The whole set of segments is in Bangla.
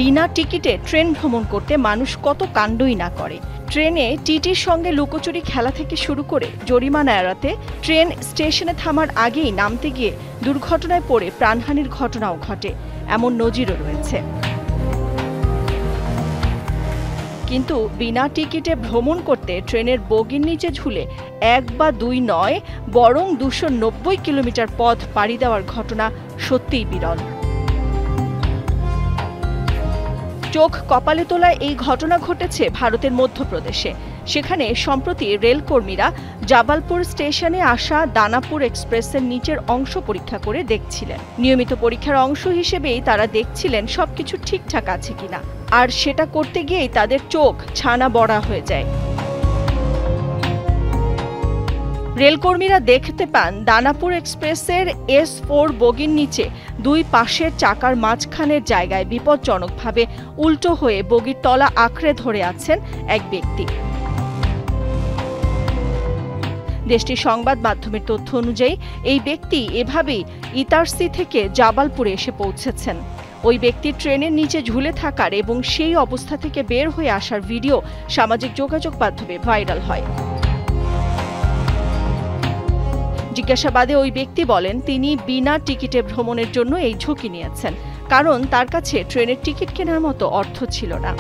বিনা টিকিটে ট্রেন ভ্রমণ করতে মানুষ কত কাণ্ডই না করে। ট্রেনে টিটির সঙ্গে লুকোচুরি খেলা থেকে শুরু করে জরিমানা এড়াতে ট্রেন স্টেশনে থামার আগেই নামতে গিয়ে দুর্ঘটনায় পড়ে প্রাণহানির ঘটনাও ঘটে, এমন নজিরও রয়েছে। কিন্তু বিনা টিকিটে ভ্রমণ করতে ট্রেনের বগির নিচে ঝুলে 1 বা 2 নয়, বরং 290 কিলোমিটার পথ পাড়ি দেওয়ার ঘটনা সত্যিই বিরল। চোখ কপালে তোলা এই ঘটনা ঘটেছে ভারতের মধ্যপ্রদেশে। সেখানে সম্প্রতি রেলকর্মীরা জাবালপুর স্টেশনে আসা দানাপুর এক্সপ্রেসের নিচের অংশ পরীক্ষা করে দেখছিলেন। নিয়মিত পরীক্ষার অংশ হিসেবেই তারা দেখছিলেন সবকিছু ঠিকঠাক আছে কিনা, আর সেটা করতে গিয়েই তাদের চোখ ছানা বড়া হয়ে যায়। রেলকর্মীরা দেখতে পান দানাপুর এক্সপ্রেসের S4 বগির নিচে 2 পাশের চাকার মাঝখানের জায়গায় বিপজ্জনকভাবে উল্টো হয়ে বগির তলা আঁকড়ে ধরে আছেন এক ব্যক্তি। দেশটির সংবাদ মাধ্যমের তথ্য অনুযায়ী এই ব্যক্তি এভাবেই ইতারসি থেকে জাবালপুরে এসে পৌঁছেছেন। ওই ব্যক্তি ট্রেনের নিচে ঝুলে থাকার এবং সেই অবস্থা থেকে বের হয়ে আসার ভিডিও সামাজিক যোগাযোগ মাধ্যমে ভাইরাল হয়। জিজ্ঞাসাবাদে ওই ব্যক্তি বলেন তিনি বিনা টিকিটে ভ্রমণের জন্য এই ঝুঁকি নিয়েছেন, কারণ তার কাছে ট্রেনের টিকিট কেনার মতো অর্থ ছিল না।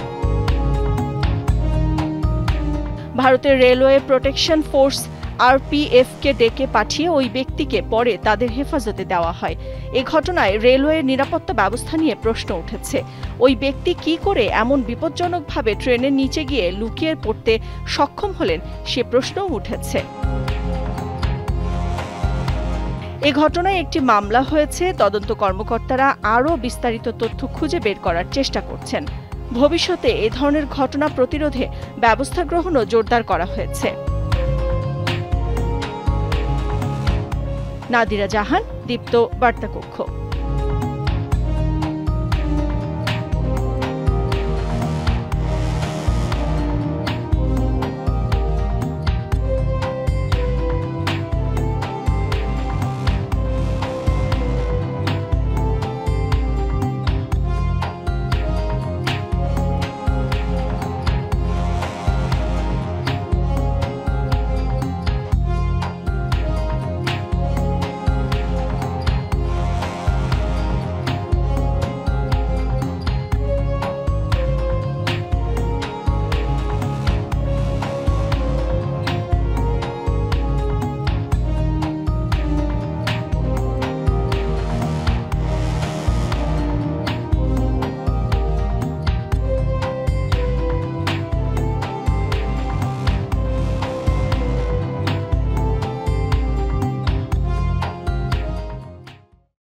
ভারতের রেলওয়ে প্রোটেকশন ফোর্স RPF-কে ডেকে পাঠিয়ে ওই ব্যক্তিকে পরে তাদের হেফাজতে দেওয়া হয়। এ ঘটনায় রেলওয়ের নিরাপত্তা ব্যবস্থা নিয়ে প্রশ্ন উঠেছে। ওই ব্যক্তি কি করে এমন বিপজ্জনকভাবে ট্রেনের নিচে গিয়ে লুকিয়ে পড়তে সক্ষম হলেন, সে প্রশ্নও উঠেছে। এ ঘটনায় একটি মামলা হয়েছে। তদন্ত কর্মকর্তারা আরও বিস্তারিত তথ্য খুঁজে বের করার চেষ্টা করছেন। ভবিষ্যতে এ ধরনের ঘটনা প্রতিরোধে ব্যবস্থা গ্রহণও জোরদার করা হয়েছে। নাদিরা জাহান, দীপ্ত বার্তা কক্ষ।